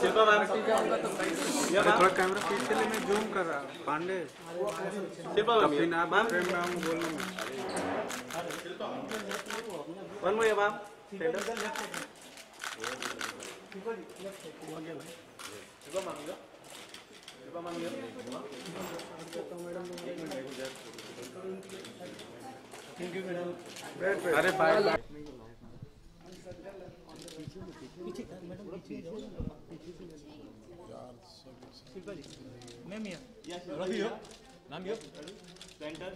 Shilpa ma'am, थोड़ा camera पीछे ले, मैं जूम कर रहा हूँ। पांडे शिल्पा मैम, फ्रेम में आऊँ बोलूँ मैं। One more ma'am, centre. Thank you madam. अरे bye bye. Ma'am here. Yes, Ravi here. Ma'am here. Center.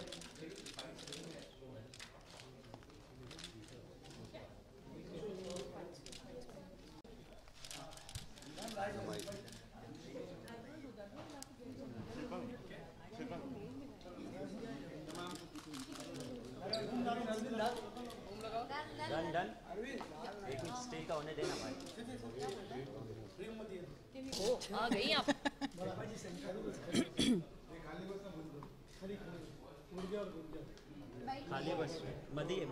Done एक मिनट स्टे का होने देना भाई ओ आ गई आप खाली बस मदी है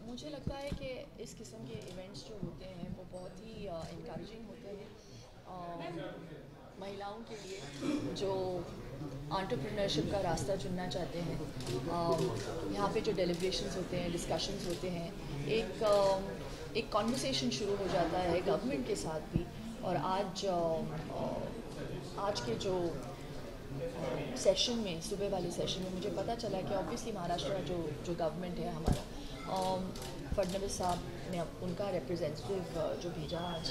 मुझे लगता है कि इस किस्म के इवेंट्स जो होते हैं वो बहुत ही इनकरेजिंग होते हैं महिलाओं के लिए जो एंटरप्रेन्योरशिप का रास्ता चुनना चाहते हैं। यहाँ पे जो डेलिब्रेशंस होते हैं, डिस्कशंस होते हैं, एक कॉन्वर्सेशन शुरू हो जाता है गवर्नमेंट के साथ भी। और आज के जो सेशन में, सुबह वाले सेशन में मुझे पता चला कि ऑब्वियसली महाराष्ट्र का जो गवर्नमेंट है हमारा, फडणवीस साहब ने उनका रिप्रेजेंटेटिव जो भेजा आज,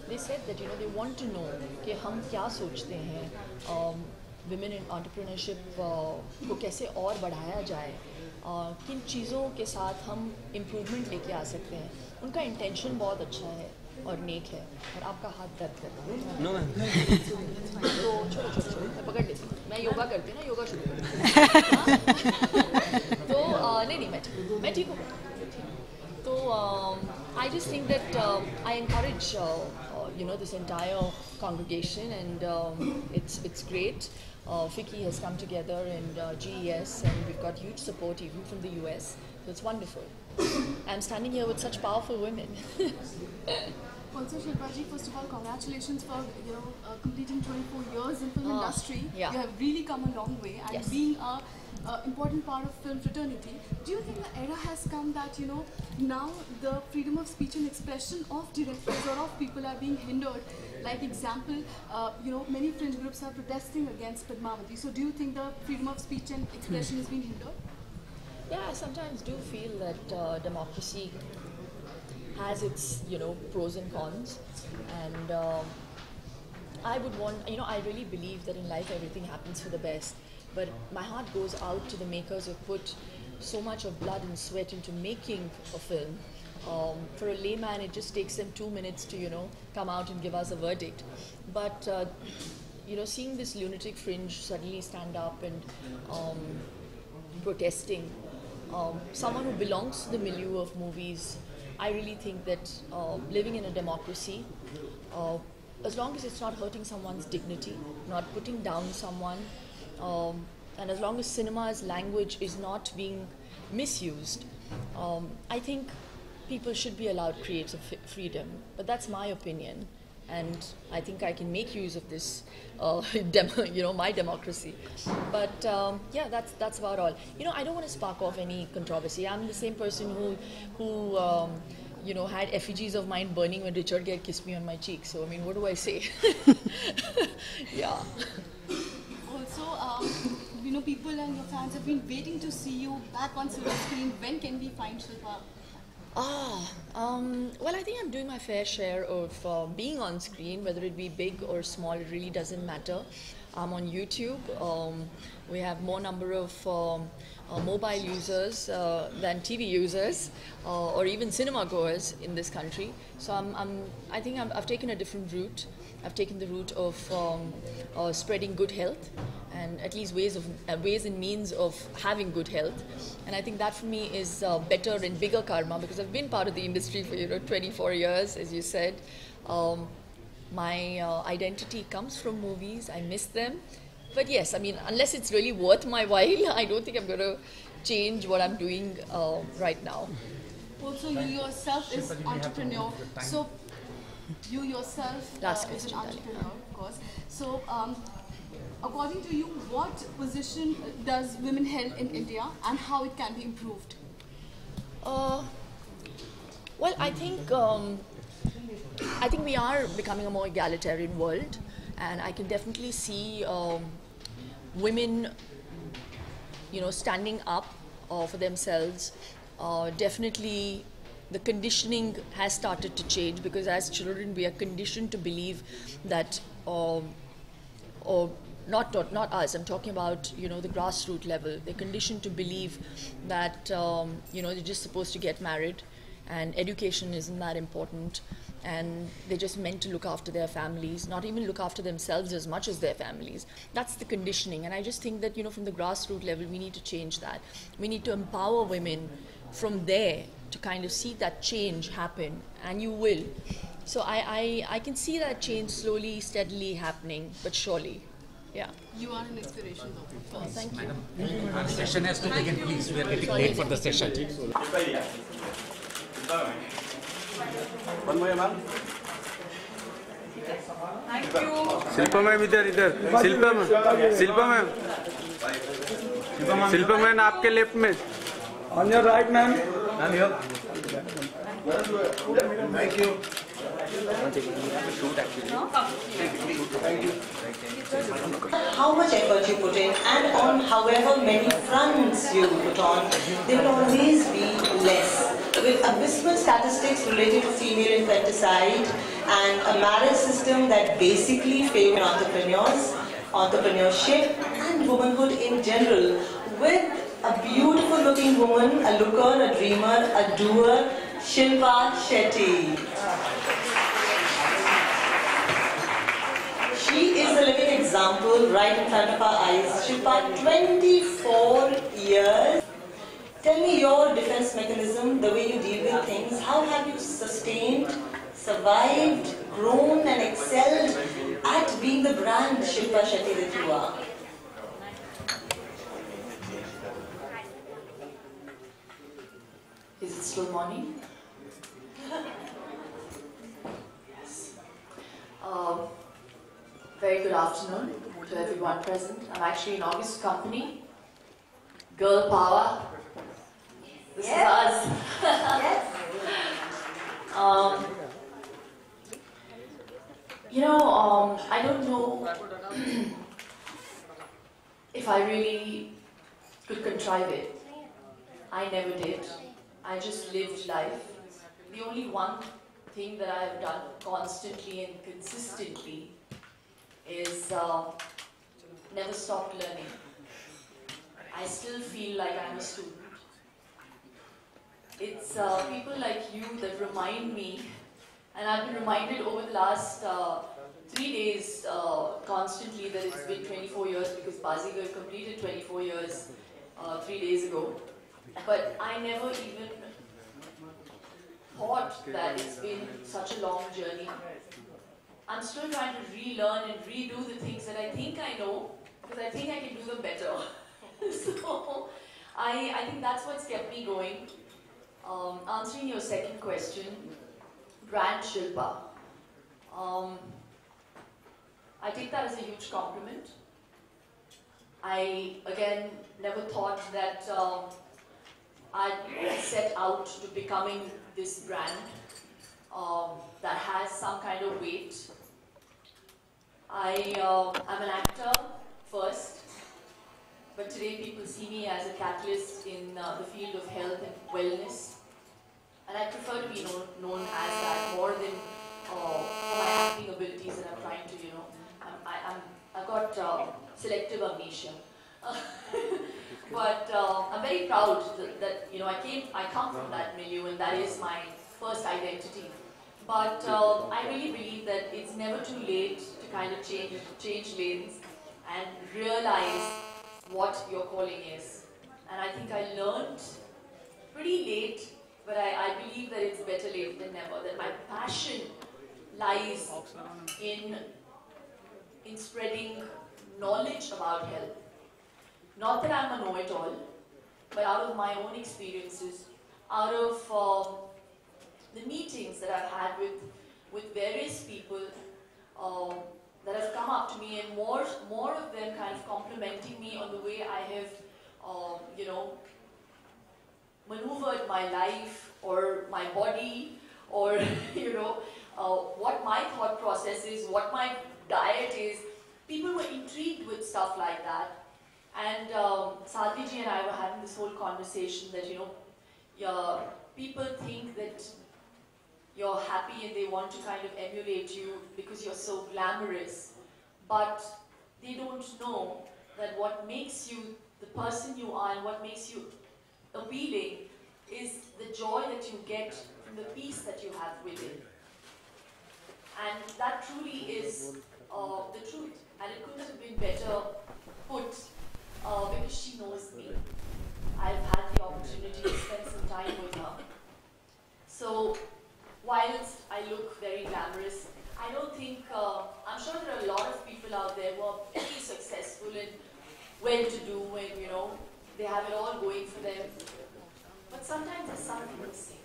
they said that they want to know कि हम क्या सोचते हैं विमेन इन एंटरप्रेन्योरशिप को कैसे और बढ़ाया जाए, किन चीज़ों के साथ हम इम्प्रूवमेंट लेके आ सकते हैं। उनका इंटेंशन बहुत अच्छा है और नेक है। और आपका हाथ दर्द कर रहा है नो मैम तो छोड़ो मैं पकड़ लेती हूँ। मैं योगा करती हूँ ना, योगा शुरू करती हूँ। तो नहीं मैं ठीक हूँ। तो I just think that I encourage this entire congregation, and it's great. FICCI has come together, and GES, and we've got huge support even from the US. So it's wonderful. I'm standing here with such powerful women. Also, Shilpa ji, first of all, congratulations for completing 24 years in film industry. Yeah. You have really come a long way, and Yes. being a important part of film fraternity. Do you think the era has come that now the freedom of speech and expression of directors or of people are being hindered? Like example, many fringe groups are protesting against Padmavati. So do you think the freedom of speech and expression is being hindered? Yeah, I sometimes do feel that democracy has its pros and cons, and I would want I really believe that in life everything happens for the best. But my heart goes out to the makers who put so much of blood and sweat into making a film. For a layman, it just takes them 2 minutes to come out and give us a verdict. But seeing this lunatic fringe suddenly stand up and protesting, someone who belongs to the milieu of movies, I really think that living in a democracy, as long as it's not hurting someone's dignity, not putting down someone, and as long as cinema's language is not being misused, I think people should be allowed creative freedom. But that's my opinion, and I think I can make use of this, my democracy. But yeah, that's about all. I don't want to spark off any controversy. I'm the same person who had effigies of mine burning when Richard Gere kissed me on my cheek. So I mean, what do I say? Yeah. Also, people and your fans have been waiting to see you back on silver screen. When can we find Shilpa? Well, I think I'm doing my fair share of being on screen, whether it be big or small, it really doesn't matter. I'm on YouTube. We have more number of mobile users than TV users or even cinema goers in this country. So I think I've taken a different route. I've taken the route of spreading good health, and at least ways and means of having good health. And I think that for me is better and bigger karma, because I've been part of the industry for 24 years, as you said. My identity comes from movies. I miss them. But yes, I mean, unless it's really worth my while, I don't think I'm going to change what I'm doing right now. Also, you yourself is entrepreneur. So, you yourself is an entrepreneur, of course. So, according to you, what position does women hold in India and how it can be improved? Well, I think we are becoming a more egalitarian world, and I can definitely see women, standing up for themselves. Definitely, the conditioning has started to change, because as children we are conditioned to believe that, or not us, I'm talking about the grassroots level. They're conditioned to believe that they're just supposed to get married, and education isn't that important, and they're just meant to look after their families, not even look after themselves as much as their families. That's the conditioning, and I just think that from the grassroots level we need to change that. We need to empower women from there to kind of see that change happen, and you will. So I can see that change slowly, steadily happening, but surely. Yeah. You are an inspiration, though. Oh, thank you. Our session has to begin, please. We are getting late for the session. One more, ma'am. Thank you. Shilpa ma'am, इधर Shilpa ma'am आपके left में. On your right, ma'am. Ma'am, here. Thank you. How much effort you put in, and on however many fronts you put on, there will always be less. With abysmal statistics related to female infanticide and a marriage system that basically favors entrepreneurs, entrepreneurship and womanhood in general, with a beautiful looking woman, a looker, a dreamer, a doer, Shilpa Shetty. She is a living example right in front of our eyes. Shilpa, 24 years. Tell me your defense mechanism, the way you deal with things. How have you sustained, survived, grown and excelled at being the brand Shilpa Shetty that you are? Is it still morning? Yes. Very good afternoon to everyone present. I'm actually in August's company. Girl power. This is us. Yes. I don't know if I really could contrive it. I never did. I just lived life. The only one thing that I have done constantly and consistently is never stopped learning. I still feel like I'm a student. It's people like you that remind me, and I've been reminded over the last 3 days constantly that it's been 24 years, because Bazigar completed 24 years 3 days ago. But I never even thought that it's been such a long journey. I'm still trying to relearn and redo the things that I think I know, because I think I can do them better. So I think that's what's kept me going. Answering your second question, brand Shilpa. I take that as a huge compliment. I, again, never thought that I'd set out to becoming this brand that has some kind of weight. I'm an actor first, but today people see me as a catalyst in the field of health and wellness. And I prefer to be known as that more than for my acting abilities that I'm trying to, I've got selective amnesia. But I'm very proud that I come from that milieu, and that is my first identity. But I really believe that it's never too late to kind of change lanes and realize what your calling is. And I think I learned pretty late, but I believe that it's better late than never, that my passion lies in spreading knowledge about health. Not that I'm a know-it-all, but out of my own experiences, out of the meetings that I've had with various people that have come up to me, and more of them kind of complimenting me on the way I have, you know, maneuvered my life or my body, or you know, what my thought process is, what my diet is. People were intrigued with stuff like that. And Sadhvi ji and I were having this whole conversation that, you know, people think that you're happy and they want to kind of emulate you because you're so glamorous. But they don't know that what makes you the person you are and what makes you appealing is the joy that you get from the peace that you have within. And that truly is the truth. And it couldn't have been better put because she knows me. I've had the opportunity to spend some time with her. So whilst I look very glamorous, I don't think, I'm sure there are a lot of people out there who are pretty successful and well-to-do and, you know, they have it all going for them. But sometimes there's something missing.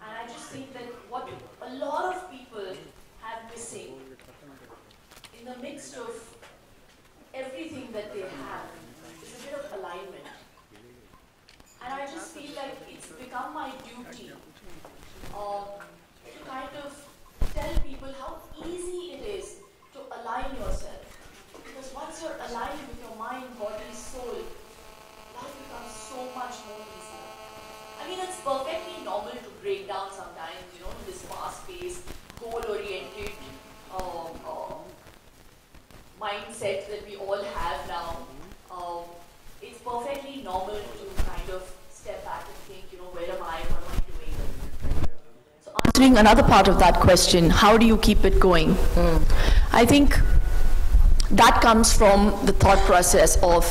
And I just think that what a lot of people have missing in the midst of everything that they have is a bit of alignment. And I just feel like it's become my duty to kind of tell people how easy it is to align yourself. Because once you're aligned with your mind, body, soul, life becomes so much more easier. I mean, it's perfectly normal to break down sometimes, you know, in this fast-paced, goal-oriented mindset that we all have now. It's perfectly normal to kind of step back and think, you know, where am I, what am I doing? So answering another part of that question, how do you keep it going? I think that comes from the thought process of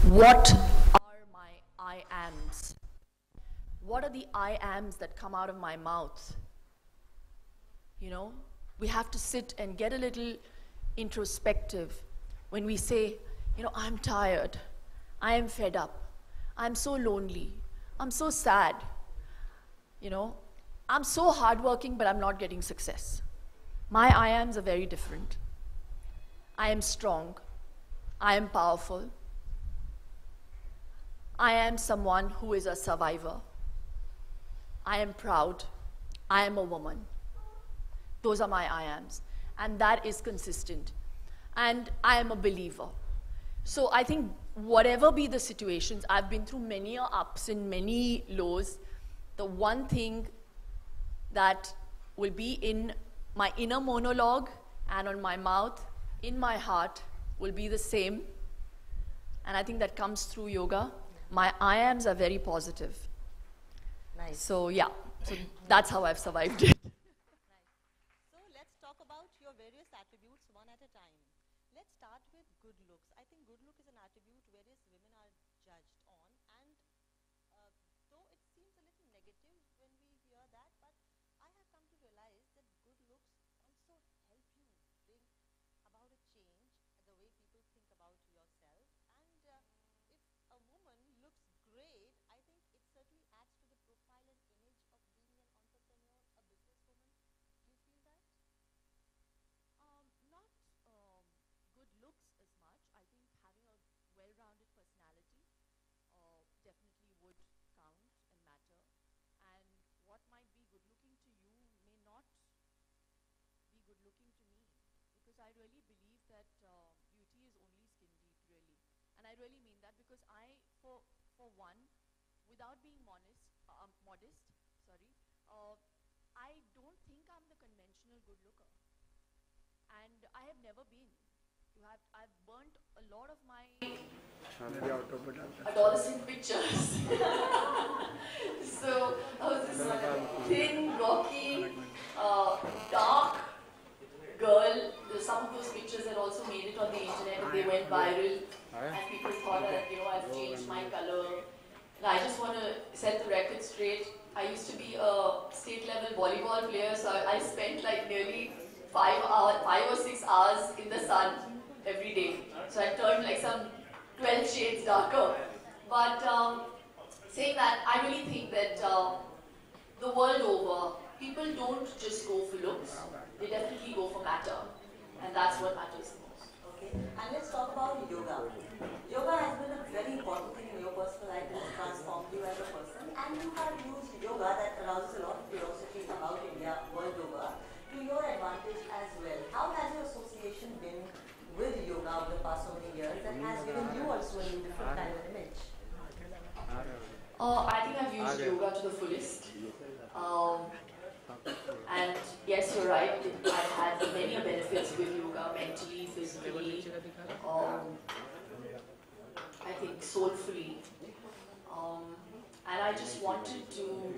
what are my I ams? What are the I ams that come out of my mouth? You know, we have to sit and get a little introspective when we say, you know, I'm tired, I am fed up, I'm so lonely, I'm so sad, you know, I'm so hardworking but I'm not getting success. My I ams are very different. I am strong, I am powerful, I am someone who is a survivor, I am proud, I am a woman. Those are my I ams. And that is consistent. And I am a believer. So I think whatever be the situations, I've been through many ups and many lows. The one thing that will be in my inner monologue and on my mouth, in my heart, will be the same. And I think that comes through yoga. My I ams are very positive. Nice. So yeah, so that's how I've survived it. Various attributes one at a time. Let's start with good looks. I think good look is an attribute various women are judged on, and though it seems a little negative when we hear that, but I have come to realize that good looks also help you bring about a change the way people think about yourself. And if a woman looks great, I think it certainly adds to the profile and image of being an entrepreneur, a businesswoman. Do you feel that? Not good looks as much. I think having a well-rounded personality definitely would count and matter. And what might be good-looking to you may not be good-looking to me. Because I really believe that beauty is only skin deep, really. And I really mean that because for one, without being modest, I don't think I'm the conventional good-looker. And I have never been. I've burnt a lot of my adolescent pictures. So I was this thin, rocky, dark girl. Some of those pictures had also made it on the internet and they went viral. And people thought that, you know, I've changed my color. And I just want to set the record straight. I used to be a state level volleyball player, so I spent like nearly 5 or 6 hours in the sun every day. So I turned like some 12 shades darker. But saying that, I really think that the world over, people don't just go for looks, they definitely go for matter. And that's what matters the most. Okay, and let's talk about yoga. Yoga has been a very important thing in your personal life and has transformed you as a person. And you have used yoga that arouses a lot of curiosity about India, world over, to your advantage as well. How has your association been with yoga over the past so many years that has given you also a new different kind of image? I think I've used yoga to the fullest. And yes, you're right, I've had many benefits with yoga, mentally, physically, I think soulfully. And I just wanted to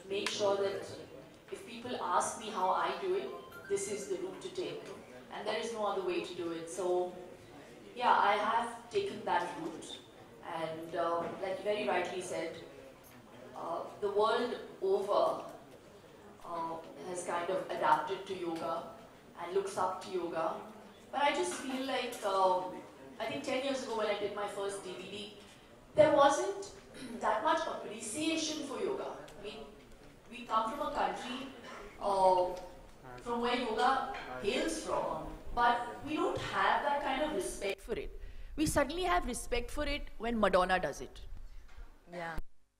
make sure that if people ask me how I do it, this is the route to take. And there is no other way to do it. So, yeah, I have taken that route. And like you very rightly said, the world over has kind of adapted to yoga and looks up to yoga. But I just feel like, I think 10 years ago when I did my first DVD, there wasn't that much appreciation for yoga. I mean, we come from a country from where yoga hails from, but we don't have that kind of respect for it. We suddenly have respect for it when Madonna does it. Yeah.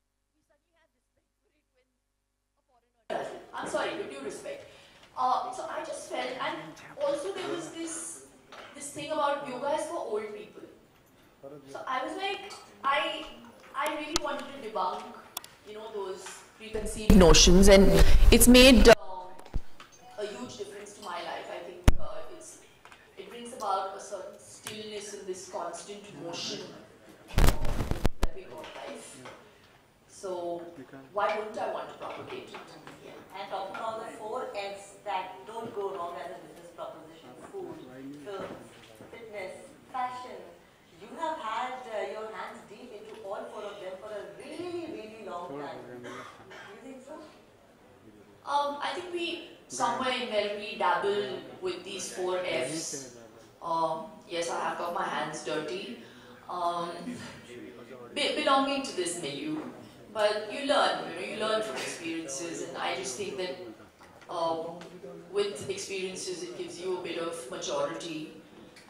We suddenly have respect for it when a foreigner does it. I'm sorry, with due respect. So I just felt, and also there was this thing about yoga is for old people. So I was like, I really wanted to debunk, those preconceived notions, and it's made a huge difference to my life. I think it brings about a certain stillness in this constant motion that we call life. So why wouldn't I want to propagate it? Yeah. And talking about the 4 F's that don't go wrong as a business proposition: food, films, fitness, fashion. You have had your hands deep into all 4 of them for a really, really long time. Do you think so? I think we somewhere invariably dabble with these 4 F's. Yes, I have got my hands dirty. Belonging to this milieu. But you learn from experiences, and I just think that with experiences it gives you a bit of maturity,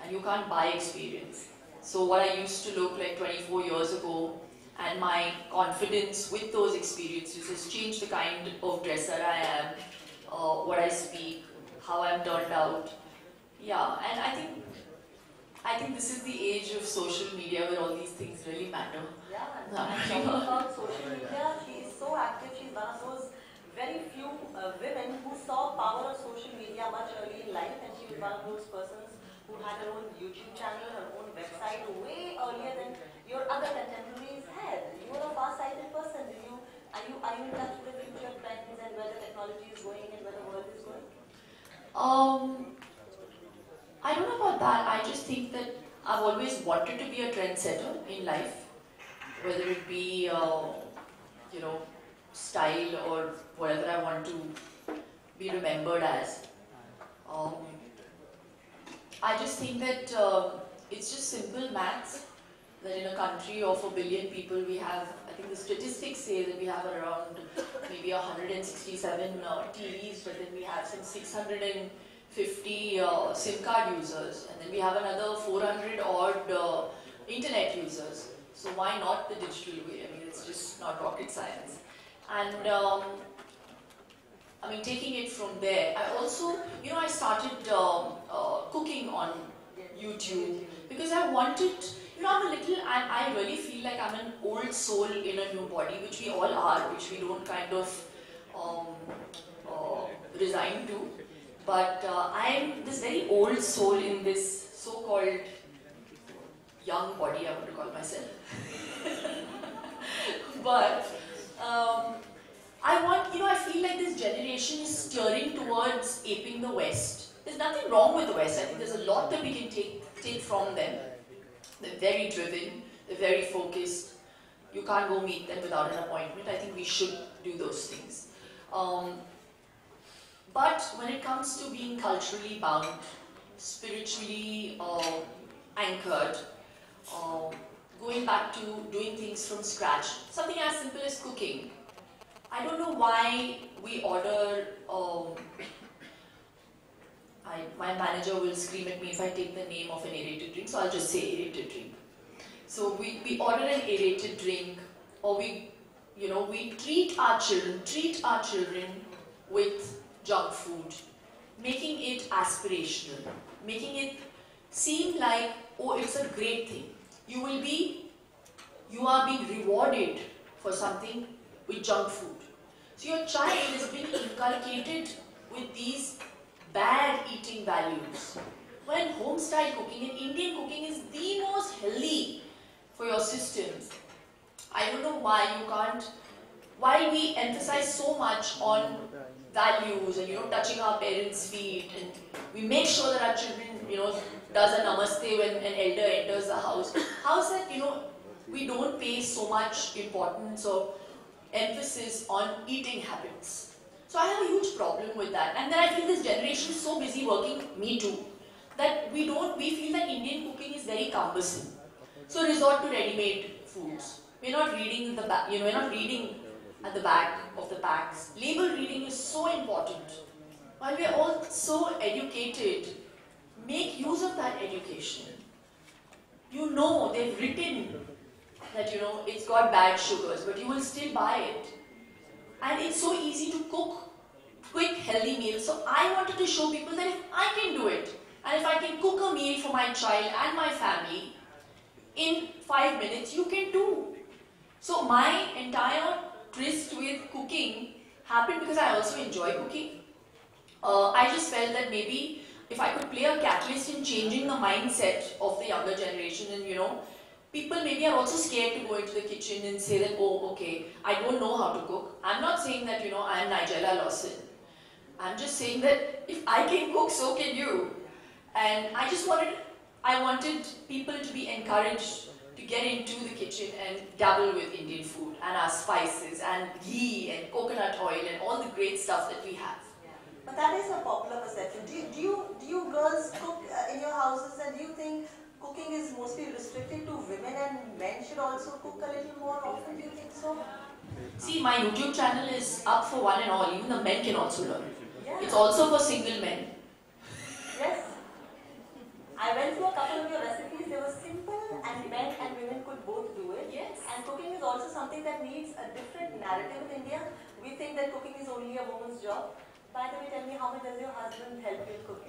and you can't buy experience. So what I used to look like 24 years ago, and my confidence with those experiences has changed the kind of dresser I am, what I speak, how I'm turned out. Yeah, and I think this is the age of social media where all these things really matter. Yeah, and talking about social media, she is so active. She's one of those very few women who saw power of social media much early in life, and she was one of those persons who had her own YouTube channel, her own website, way earlier than your other contemporaries had. You are a far-sighted person. Are you in touch with the future trends and where the technology is going and where the world is going? I don't know about that. I just think that I've always wanted to be a trendsetter in life, whether it be, style or whatever I want to be remembered as. I just think that it's just simple maths, that in a country of 1 billion people we have, I think the statistics say that we have around maybe 167 TVs, but then we have some 650 SIM card users, and then we have another 400 odd internet users. So why not the digital way? I mean, it's just not rocket science. And taking it from there, I also, I started cooking on YouTube because I wanted, I'm a little, I really feel like I'm an old soul in a new body, which we all are, which we don't kind of resign to. But I'm this very old soul in this so-called young body, I want to call myself. But I feel like this generation is steering towards aping the West. There's nothing wrong with the West. I think there's a lot that we can take from them. They're very driven, they're very focused. you can't go meet them without an appointment. I think we should do those things. But when it comes to being culturally bound, spiritually anchored, going back to doing things from scratch, something as simple as cooking. I don't know why we order, my manager will scream at me if I take the name of an aerated drink, so I'll just say aerated drink. So we order an aerated drink, or we treat our children with junk food, making it aspirational, making it seem like, oh, it's a great thing. You are being rewarded for something with junk food. So your child has been inculcated with these bad eating values. When home-style cooking and Indian cooking is the most healthy for your systems, I don't know why we emphasize so much on values and touching our parents' feet, and we make sure that our children does a namaste when an elder enters the house. How is that we don't pay so much importance or emphasis on eating habits? So I have a huge problem with that, and then I feel this generation is so busy working, me too, that we feel that Indian cooking is very cumbersome. So resort to ready-made foods. We're not reading we're not reading at the back of the packs. Label reading is so important. While we're all so educated, make use of that education. They've written that it's got bad sugars, but you will still buy it. And it's so easy to cook quick, healthy meals. So I wanted to show people that if I can do it, and if I can cook a meal for my child and my family in 5 minutes, you can too. So my entire tryst with cooking happened because I also enjoy cooking. I just felt that maybe if I could play a catalyst in changing the mindset of the younger generation, and people maybe are also scared to go into the kitchen and say that, oh, okay, I don't know how to cook. I'm not saying that, I'm Nigella Lawson. I'm just saying that if I can cook, so can you. And I wanted people to be encouraged to get into the kitchen and dabble with Indian food and our spices and ghee and coconut oil and all the great stuff that we have. But that is a popular perception. Do you girls cook in your houses, and do you think cooking is mostly restricted to women and men should also cook a little more often? Do you think so? See, my YouTube channel is up for one and all. Even the men can also learn. Yeah. It's also for single men. Yes. I went through a couple of your recipes. They were simple, and men and women could both do it. Yes. And cooking is also something that needs a different narrative in India. We think that cooking is only a woman's job. By the way, tell me, how much does your husband help you in cooking?